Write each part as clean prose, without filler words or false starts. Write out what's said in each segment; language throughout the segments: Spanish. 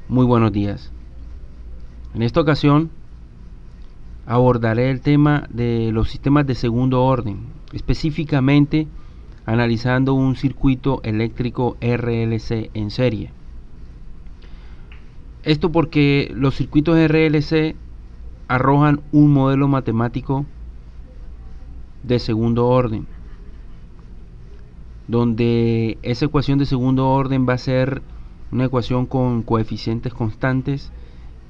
Muy buenos días. En esta ocasión abordaré el tema de los sistemas de segundo orden, específicamente analizando un circuito eléctrico RLC en serie. Esto porque los circuitos RLC arrojan un modelo matemático de segundo orden, donde esa ecuación de segundo orden va a ser una ecuación con coeficientes constantes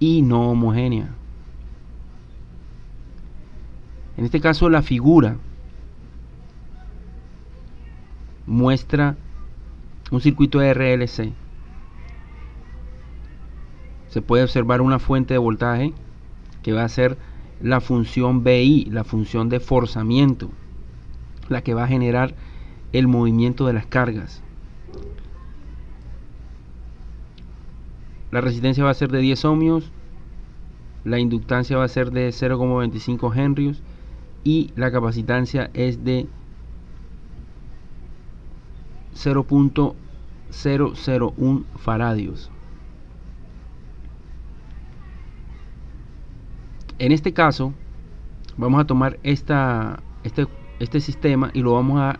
y no homogénea. En este caso, la figura muestra un circuito RLC. Se puede observar una fuente de voltaje que va a ser la función BI, la función de forzamiento, la que va a generar el movimiento de las cargas. La resistencia va a ser de 10 ohmios, la inductancia va a ser de 0,25 henrios y la capacitancia es de 0.001 faradios. En este caso vamos a tomar este sistema y lo vamos a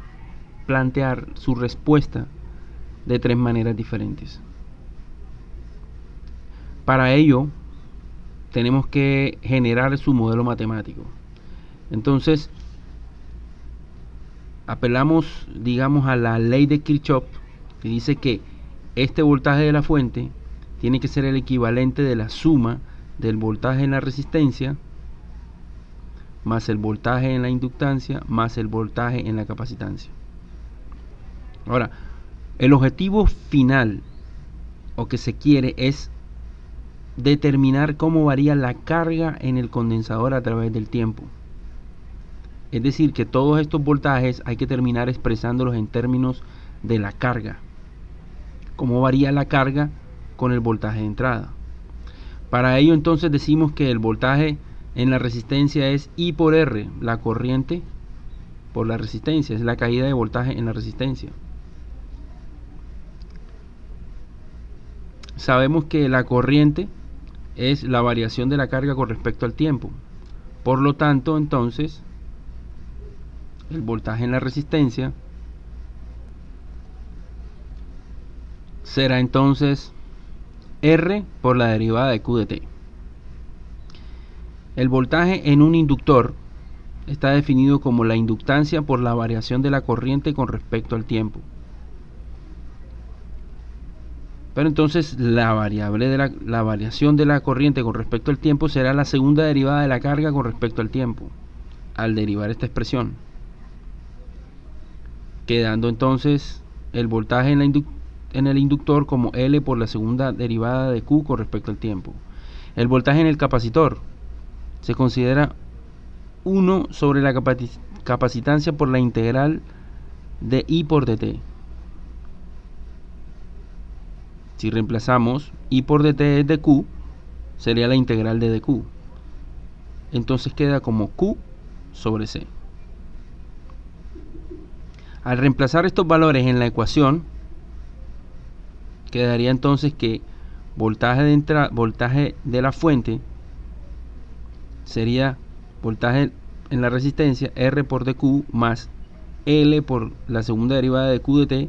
plantear su respuesta de tres maneras diferentes. Para ello tenemos que generar su modelo matemático. Entonces apelamos, digamos, a la ley de Kirchhoff, que dice que este voltaje de la fuente tiene que ser el equivalente de la suma del voltaje en la resistencia más el voltaje en la inductancia más el voltaje en la capacitancia. Ahora, el objetivo final o que se quiere es determinar cómo varía la carga en el condensador a través del tiempo. Es decir, que todos estos voltajes hay que terminar expresándolos en términos de la carga. Cómo varía la carga con el voltaje de entrada. Para ello entonces decimos que el voltaje en la resistencia es I por R, la corriente por la resistencia, es la caída de voltaje en la resistencia. Sabemos que la corriente es la variación de la carga con respecto al tiempo. Por lo tanto, entonces, el voltaje en la resistencia será entonces R por la derivada de Q de T. El voltaje en un inductor está definido como la inductancia por la variación de la corriente con respecto al tiempo. Pero entonces la variable de la variación de la corriente con respecto al tiempo será la segunda derivada de la carga con respecto al tiempo, al derivar esta expresión, quedando entonces el voltaje en el inductor como L por la segunda derivada de Q con respecto al tiempo. El voltaje en el capacitor se considera 1 sobre la capacitancia por la integral de I por dt. Si reemplazamos I por dt es dq, sería la integral de dq. Entonces queda como Q sobre C. Al reemplazar estos valores en la ecuación, quedaría entonces que voltaje de la fuente sería voltaje en la resistencia R por dq más L por la segunda derivada de Q de T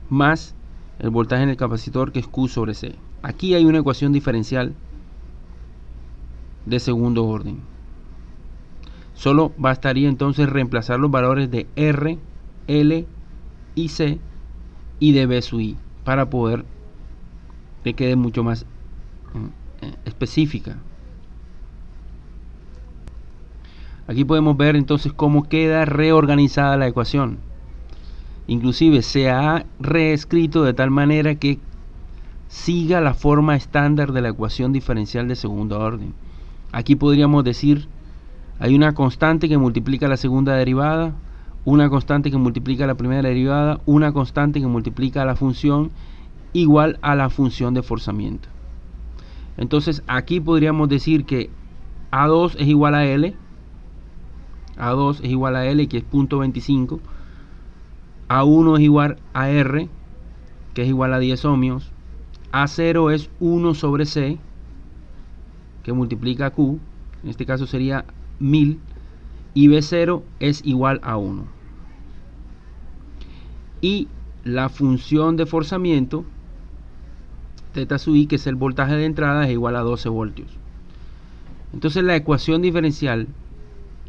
más el voltaje en el capacitor, que es Q sobre C. Aquí hay una ecuación diferencial de segundo orden. Solo bastaría entonces reemplazar los valores de R, L y C y de B sub I para poder que quede mucho más específica. Aquí podemos ver entonces cómo queda reorganizada la ecuación. Inclusive se ha reescrito de tal manera que siga la forma estándar de la ecuación diferencial de segundo orden. Aquí podríamos decir, hay una constante que multiplica la segunda derivada, una constante que multiplica la primera derivada, una constante que multiplica la función igual a la función de forzamiento. Entonces aquí podríamos decir que A2 es igual a L, A2 es igual a L, que es 0.25, A1 es igual a R, que es igual a 10 ohmios, A0 es 1 sobre C, que multiplica Q, en este caso sería 1000, y B0 es igual a 1. Y la función de forzamiento, θ sub i, que es el voltaje de entrada, es igual a 12 voltios. Entonces la ecuación diferencial,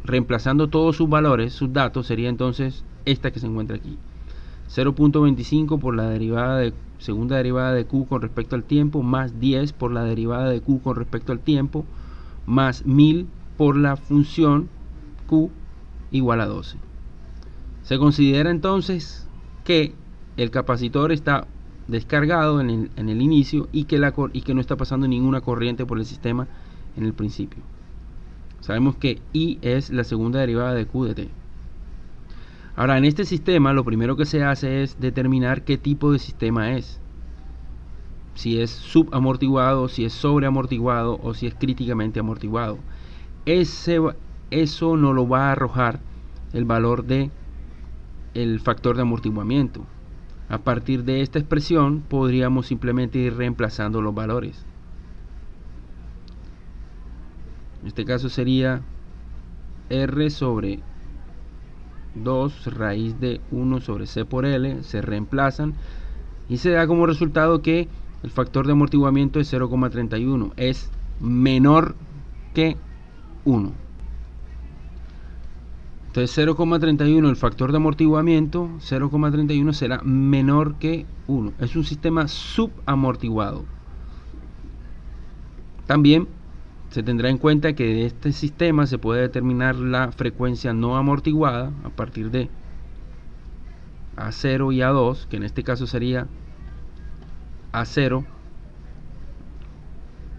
reemplazando todos sus valores, sus datos, sería entonces esta que se encuentra aquí. 0.25 por la segunda derivada de Q con respecto al tiempo, más 10 por la derivada de Q con respecto al tiempo, más 1000 por la función Q, igual a 12. Se considera entonces que el capacitor está descargado en el inicio y que no está pasando ninguna corriente por el sistema en el principio. Sabemos que I es la segunda derivada de Q de T. Ahora, en este sistema lo primero que se hace es determinar qué tipo de sistema es. Si es subamortiguado, si es sobreamortiguado o si es críticamente amortiguado. Eso nos lo va a arrojar el valor de el factor de amortiguamiento. A partir de esta expresión podríamos simplemente ir reemplazando los valores. En este caso sería R sobre 2 raíz de 1 sobre C por L, se reemplazan y se da como resultado que el factor de amortiguamiento es 0,31, es menor que 1. Entonces 0,31, el factor de amortiguamiento, 0,31 será menor que 1. Es un sistema subamortiguado. También se tendrá en cuenta que de este sistema se puede determinar la frecuencia no amortiguada a partir de A0 y A2, que en este caso sería A0,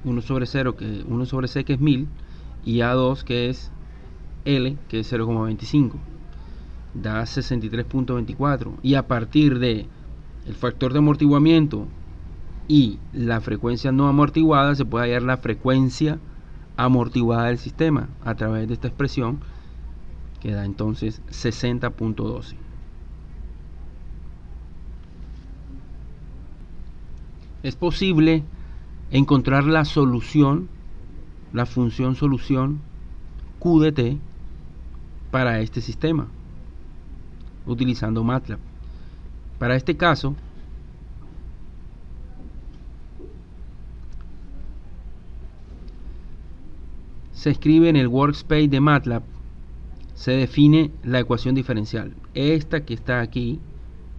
1 sobre 0, 1 sobre C, que es 1000, y A2, que es L, que es 0,25, da 63.24, y a partir de el factor de amortiguamiento y la frecuencia no amortiguada se puede hallar la frecuencia amortiguada del sistema a través de esta expresión, que da entonces 60.12. Es posible encontrar la solución, la función solución Q de T para este sistema utilizando MATLAB. Para este caso se escribe en el workspace de MATLAB, se define la ecuación diferencial. Esta que está aquí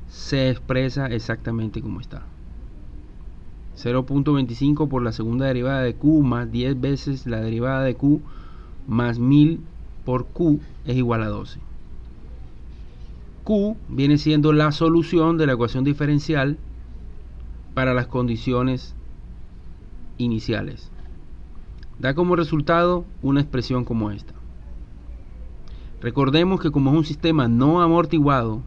se expresa exactamente como está. 0.25 por la segunda derivada de Q más 10 veces la derivada de Q más 1000 por Q es igual a 12. Q viene siendo la solución de la ecuación diferencial para las condiciones iniciales. Da como resultado una expresión como esta. Recordemos que como es un sistema no amortiguado,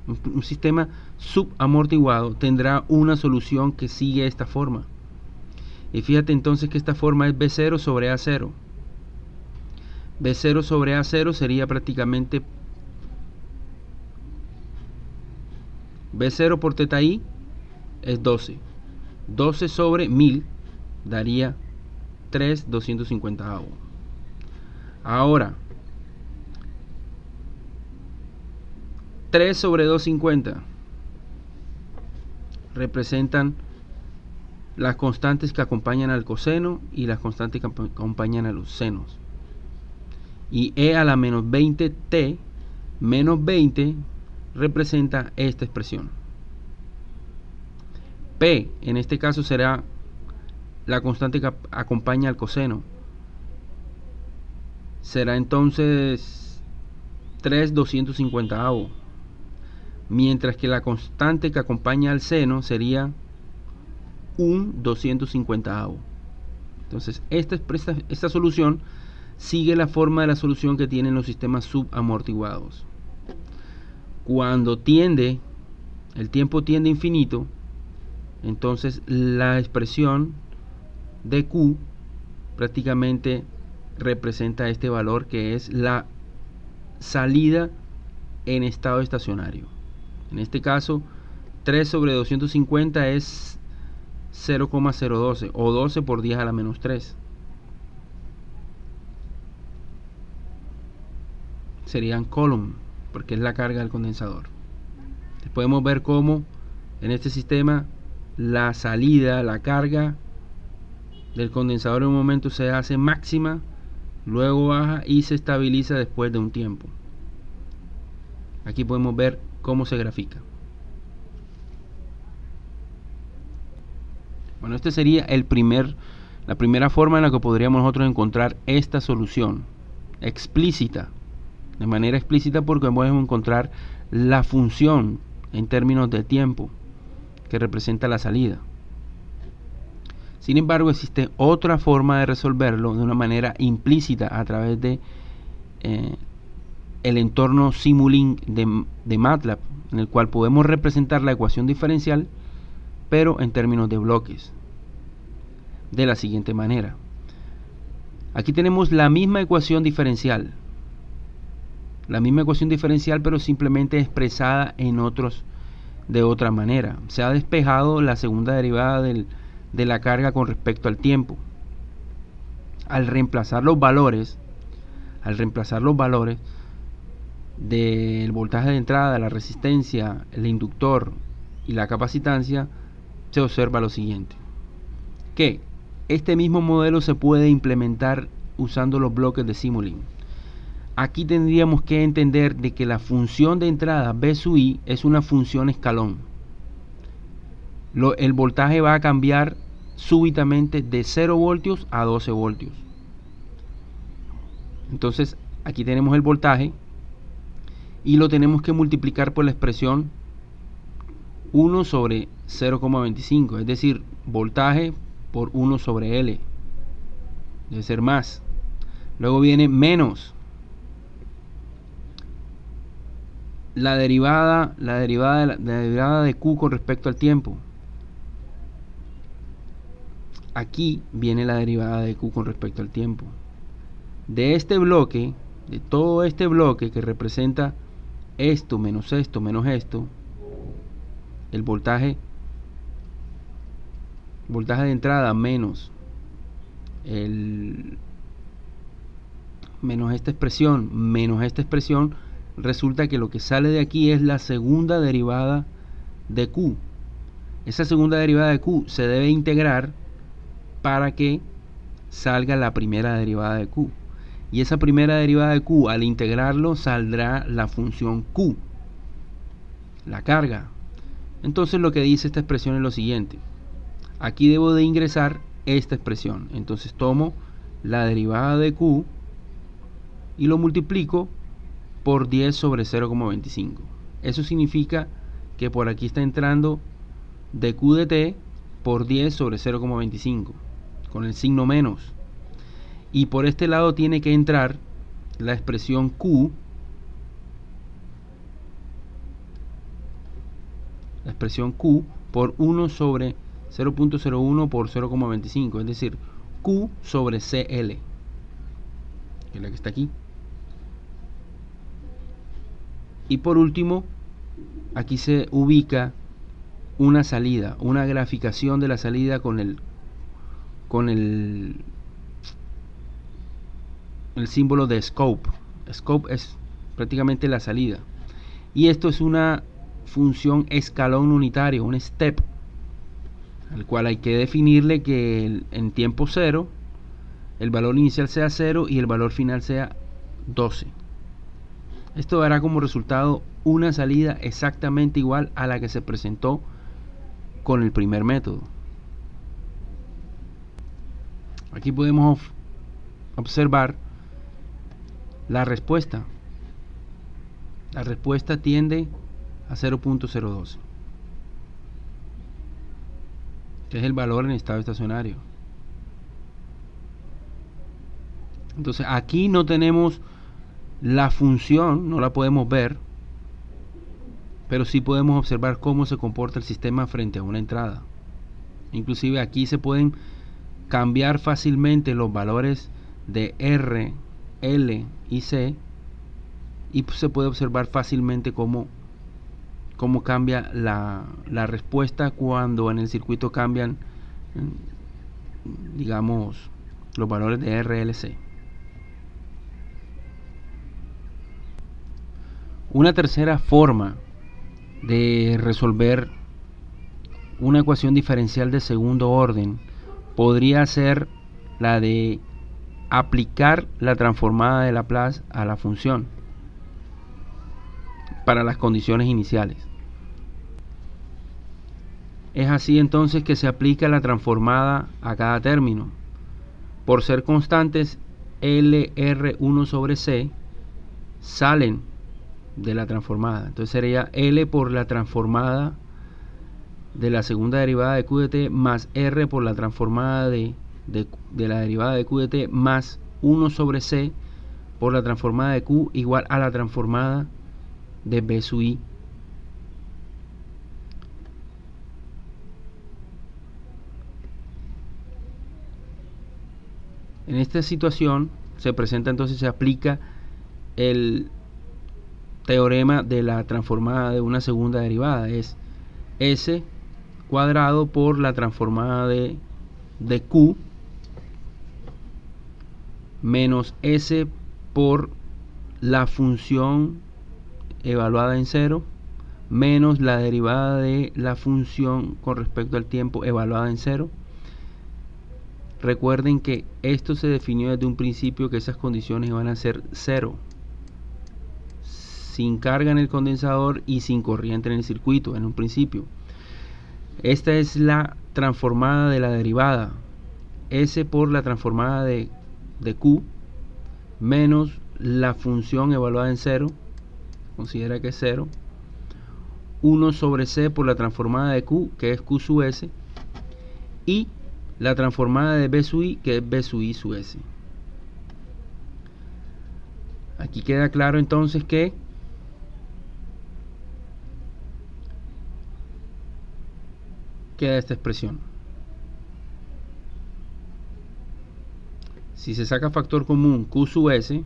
un sistema subamortiguado, tendrá una solución que sigue esta forma. Y fíjate entonces que esta forma es B0 sobre A0. B0 sobre A0 sería prácticamente B0 por θ i es 12. 12 sobre 1000 daría 3/250. Ahora 3 sobre 250 representan las constantes que acompañan al coseno y las constantes que acompañan a los senos. Y e a la menos 20t menos 20 representa esta expresión. P en este caso será la constante que acompaña al coseno. Será entonces 3/250. Mientras que la constante que acompaña al seno sería 1/250. Entonces esta solución sigue la forma de la solución que tienen los sistemas subamortiguados. Cuando el tiempo tiende a infinito, entonces la expresión de Q prácticamente representa este valor, que es la salida en estado estacionario. En este caso 3 sobre 250 es 0,012 o 12 por 10 a la menos 3. Serían coulomb, porque es la carga del condensador. Podemos ver cómo en este sistema la salida, la carga del condensador en un momento se hace máxima, luego baja y se estabiliza después de un tiempo. Aquí podemos ver cómo se grafica. Bueno, este sería la primera forma en la que podríamos nosotros encontrar esta solución explícita, de manera explícita, porque podemos encontrar la función en términos de tiempo que representa la salida. Sin embargo, existe otra forma de resolverlo de una manera implícita a través de el entorno Simulink de MATLAB, en el cual podemos representar la ecuación diferencial pero en términos de bloques, de la siguiente manera. Aquí tenemos la misma ecuación diferencial, pero simplemente expresada de otra manera. Se ha despejado la segunda derivada de la carga con respecto al tiempo. Al reemplazar los valores del voltaje de entrada, la resistencia, el inductor y la capacitancia, se observa lo siguiente: que este mismo modelo se puede implementar usando los bloques de Simulink. Aquí tendríamos que entender de que la función de entrada B sub I es una función escalón. El voltaje va a cambiar súbitamente de 0 voltios a 12 voltios. Entonces aquí tenemos el voltaje y lo tenemos que multiplicar por la expresión 1 sobre 0,25, es decir, voltaje por 1 sobre L. Debe ser más. Luego viene menos la derivada de Q con respecto al tiempo. Aquí viene la derivada de Q con respecto al tiempo. De este bloque, de todo este bloque que representa esto menos esto menos esto, el voltaje de entrada menos esta expresión, resulta que lo que sale de aquí es la segunda derivada de Q. Esa segunda derivada de Q se debe integrar para que salga la primera derivada de Q. Y esa primera derivada de Q, al integrarlo, saldrá la función Q, la carga. Entonces lo que dice esta expresión es lo siguiente: aquí debo de ingresar esta expresión. Entonces tomo la derivada de Q y lo multiplico por 10 sobre 0,25. Eso significa que por aquí está entrando dQ dt por 10 sobre 0,25 con el signo menos, y por este lado tiene que entrar la expresión Q, por 1 sobre 0.01 por 0,25, es decir, Q sobre CL, que es la que está aquí. Y por último, aquí se ubica una salida, una graficación de la salida con el símbolo de scope. Scope es prácticamente la salida. Y esto es una función escalón unitario, un step, al cual hay que definirle que en tiempo 0 el valor inicial sea 0 y el valor final sea 12. Esto dará como resultado una salida exactamente igual a la que se presentó con el primer método. Aquí podemos observar la respuesta. La respuesta tiende a 0.012, que es el valor en estado estacionario. Entonces aquí no tenemos la función, no la podemos ver, pero sí podemos observar cómo se comporta el sistema frente a una entrada. Inclusive aquí se pueden cambiar fácilmente los valores de R, L y C, y se puede observar fácilmente cómo cambia la respuesta cuando en el circuito cambian digamos, los valores de RLC. Una tercera forma de resolver una ecuación diferencial de segundo orden podría ser la de aplicar la transformada de Laplace a la función para las condiciones iniciales. Es así entonces que se aplica la transformada a cada término. Por ser constantes, LR1 sobre C salen de la transformada. Entonces sería L por la transformada de la segunda derivada de Q de t más R por la transformada de la derivada de Q de t más 1 sobre C por la transformada de Q igual a la transformada de B sub I. En esta situación se presenta entonces, se aplica el teorema de la transformada de una segunda derivada. Es S cuadrado por la transformada de Q menos S por la función evaluada en 0 menos la derivada de la función con respecto al tiempo evaluada en 0. Recuerden que esto se definió desde un principio que esas condiciones iban a ser 0, sin carga en el condensador y sin corriente en el circuito en un principio. Esta es la transformada de la derivada, S por la transformada de Q menos la función evaluada en 0, considera que es 0, 1 sobre C por la transformada de Q, que es Q sub S, y la transformada de B sub I, que es B sub I sub S. Aquí queda claro entonces que queda esta expresión. Si se saca factor común Q sub S,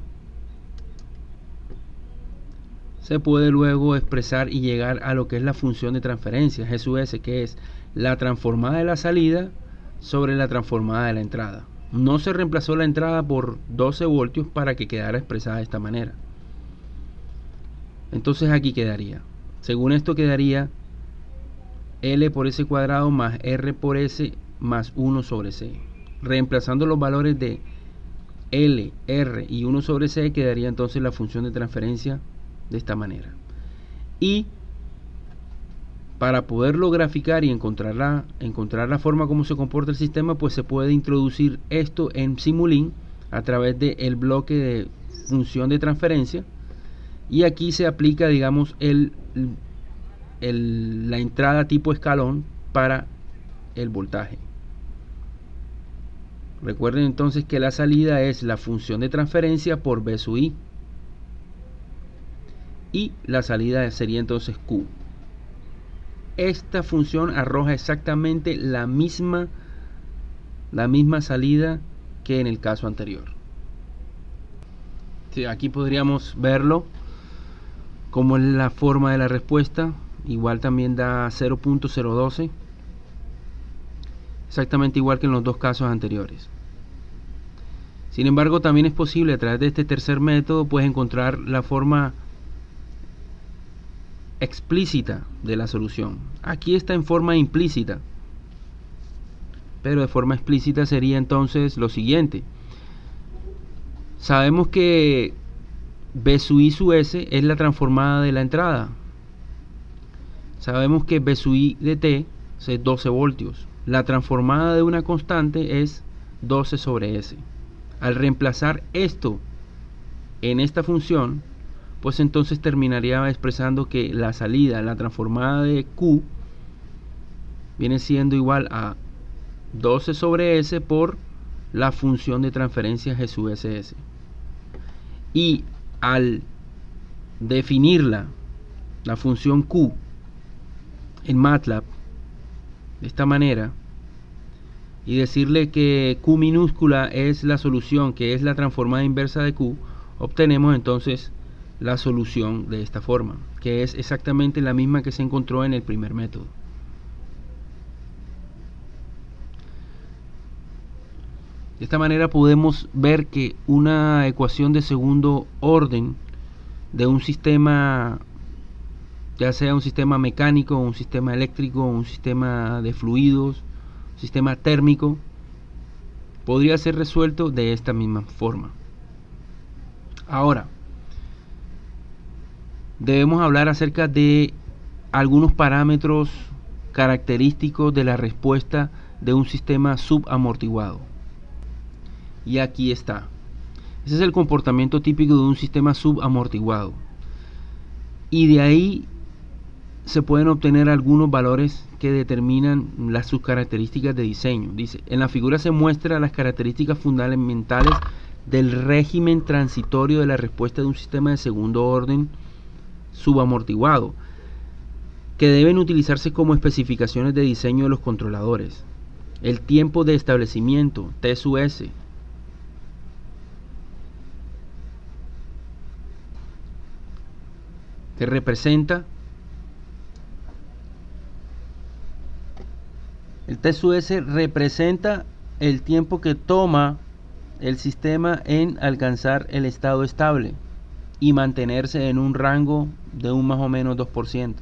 se puede luego expresar y llegar a lo que es la función de transferencia G sub S, que es la transformada de la salida sobre la transformada de la entrada. No se reemplazó la entrada por 12 voltios para que quedara expresada de esta manera. Entonces aquí quedaría, según esto quedaría L por S cuadrado más R por S más 1 sobre C. Reemplazando los valores de L, R y 1 sobre C, quedaría entonces la función de transferencia de esta manera. Y para poderlo graficar y encontrar la forma como se comporta el sistema, pues se puede introducir esto en Simulink a través del bloque de función de transferencia, y aquí se aplica, digamos, la entrada tipo escalón para el voltaje. Recuerden entonces que la salida es la función de transferencia por B sub I, y la salida sería entonces Q. Esta función arroja exactamente la misma salida que en el caso anterior. Sí, aquí podríamos verlo como es la forma de la respuesta. Igual también da 0.012, exactamente igual que en los dos casos anteriores. Sin embargo, también es posible a través de este tercer método pues encontrar la forma explícita de la solución. Aquí está en forma implícita, pero de forma explícita sería entonces lo siguiente. Sabemos que B sub I sub S es la transformada de la entrada. Sabemos que B sub I de t es 12 voltios. La transformada de una constante es 12 sobre S. Al reemplazar esto en esta función, pues entonces terminaría expresando que la salida, la transformada de Q, viene siendo igual a 12 sobre S por la función de transferencia G sub SS. Y al definirla, la función Q, en MATLAB, de esta manera, y decirle que Q minúscula es la solución, que es la transformada inversa de Q, obtenemos entonces la solución de esta forma, que es exactamente la misma que se encontró en el primer método. De esta manera podemos ver que una ecuación de segundo orden de un sistema, ya sea un sistema mecánico, un sistema eléctrico, un sistema de fluidos, un sistema térmico, podría ser resuelto de esta misma forma. Ahora, debemos hablar acerca de algunos parámetros característicos de la respuesta de un sistema subamortiguado. Y aquí está. Ese es el comportamiento típico de un sistema subamortiguado. Y de ahí se pueden obtener algunos valores que determinan sus características de diseño. Dice, en la figura se muestran las características fundamentales del régimen transitorio de la respuesta de un sistema de segundo orden subamortiguado, que deben utilizarse como especificaciones de diseño de los controladores. El tiempo de establecimiento, T sub S, que representa el T sub S representa el tiempo que toma el sistema en alcanzar el estado estable y mantenerse en un rango de un más o menos 2%.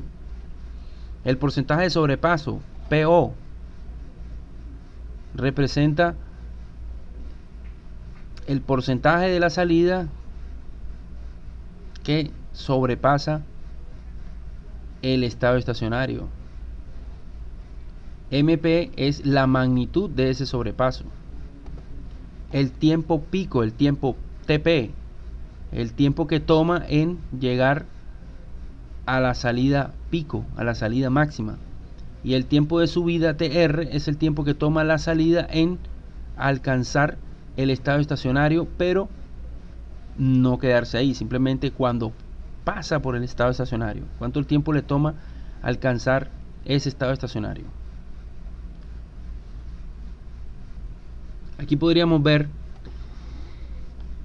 El porcentaje de sobrepaso, PO, representa el porcentaje de la salida que sobrepasa el estado estacionario. MP es la magnitud de ese sobrepaso. El tiempo pico, el tiempo TP, el tiempo que toma en llegar a la salida pico, a la salida máxima. Y el tiempo de subida TR es el tiempo que toma la salida en alcanzar el estado estacionario, pero no quedarse ahí, simplemente cuando pasa por el estado estacionario. ¿Cuánto el tiempo le toma alcanzar ese estado estacionario? Aquí podríamos ver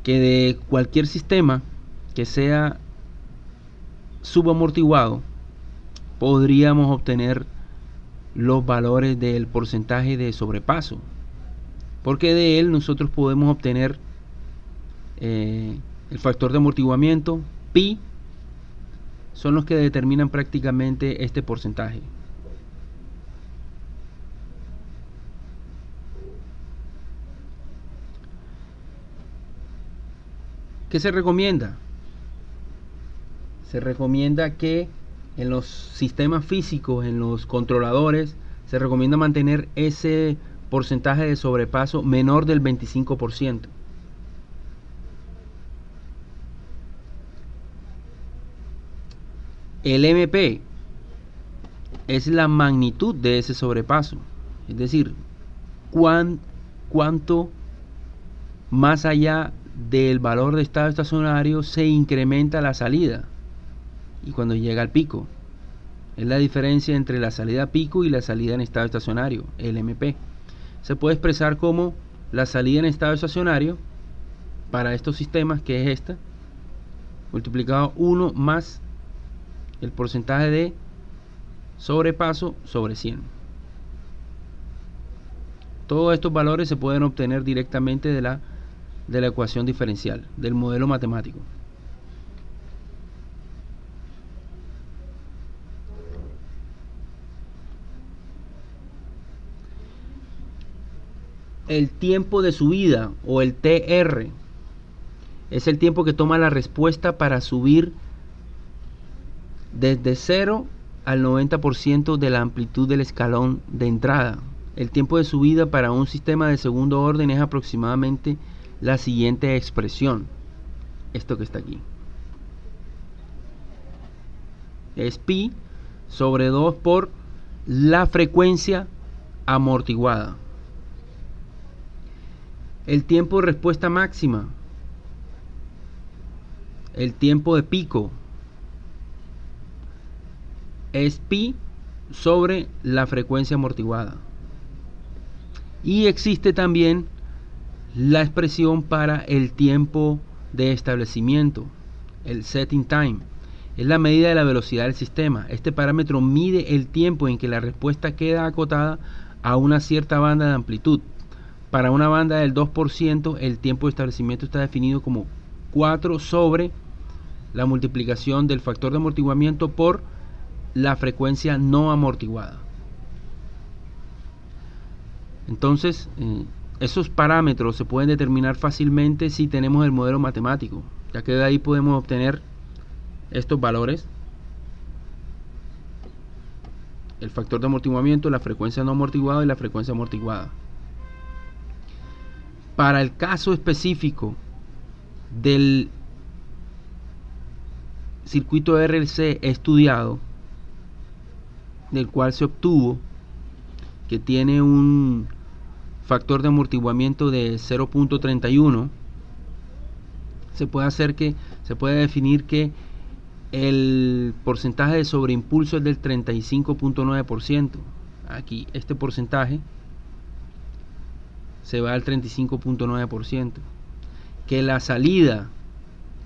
que de cualquier sistema que sea subamortiguado podríamos obtener los valores del porcentaje de sobrepaso, porque de él nosotros podemos obtener el factor de amortiguamiento, pi, son los que determinan prácticamente este porcentaje. ¿Qué se recomienda? Se recomienda que en los sistemas físicos, en los controladores, se recomienda mantener ese porcentaje de sobrepaso menor del 25%. El MP es la magnitud de ese sobrepaso, es decir, cuánto más allá del valor de estado estacionario se incrementa la salida y cuando llega al pico. Es la diferencia entre la salida a pico y la salida en estado estacionario, el MP. Se puede expresar como la salida en estado estacionario para estos sistemas, que es esta, multiplicado 1 más el porcentaje de sobrepaso sobre 100. Todos estos valores se pueden obtener directamente de la ecuación diferencial, del modelo matemático. El tiempo de subida o el TR es el tiempo que toma la respuesta para subir desde 0 al 90% de la amplitud del escalón de entrada. El tiempo de subida para un sistema de segundo orden es aproximadamente la siguiente expresión, esto que está aquí, es pi sobre 2 por la frecuencia amortiguada. El tiempo de respuesta máxima, el tiempo de pico, es pi sobre la frecuencia amortiguada. Y existe también la expresión para el tiempo de establecimiento, el setting time. Es la medida de la velocidad del sistema. Este parámetro mide el tiempo en que la respuesta queda acotada a una cierta banda de amplitud. Para una banda del 2%, el tiempo de establecimiento está definido como 4 sobre la multiplicación del factor de amortiguamiento por la frecuencia no amortiguada. Entonces, esos parámetros se pueden determinar fácilmente si tenemos el modelo matemático, ya que de ahí podemos obtener estos valores: el factor de amortiguamiento, la frecuencia no amortiguada y la frecuencia amortiguada. Para el caso específico del circuito RLC estudiado, del cual se obtuvo que tiene un factor de amortiguamiento de 0.31, se puede definir que el porcentaje de sobreimpulso es del 35.9%. Aquí este porcentaje se va al 35.9%. Que la salida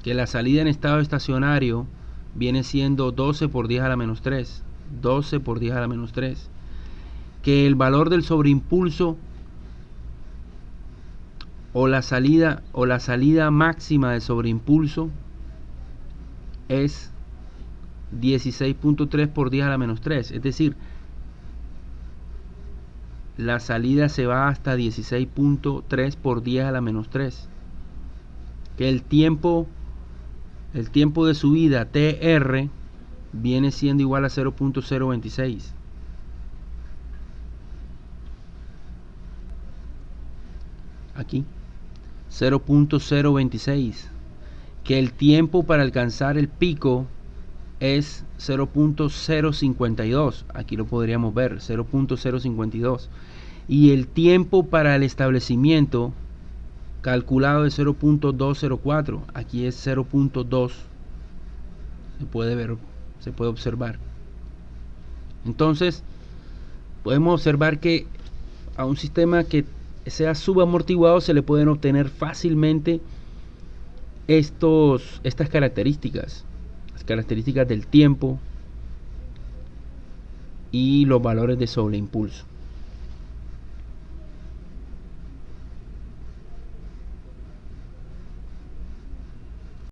en estado estacionario viene siendo 12 por 10 a la menos 3. 12 por 10 a la menos 3. Que el valor del sobreimpulso o la salida máxima de sobreimpulso es 16.3 por 10 a la menos 3. Es decir, la salida se va hasta 16.3 por 10 a la menos 3. Que el tiempo de subida TR viene siendo igual a 0.026. Aquí 0.026. Que el tiempo para alcanzar el pico es 0.052. Aquí lo podríamos ver, 0.052. Y el tiempo para el establecimiento calculado de 0.204. Aquí es 0.2. Se puede ver, se puede observar. Entonces, podemos observar que a un sistema que sea subamortiguado se le pueden obtener fácilmente estas características, las características del tiempo y los valores de sobreimpulso.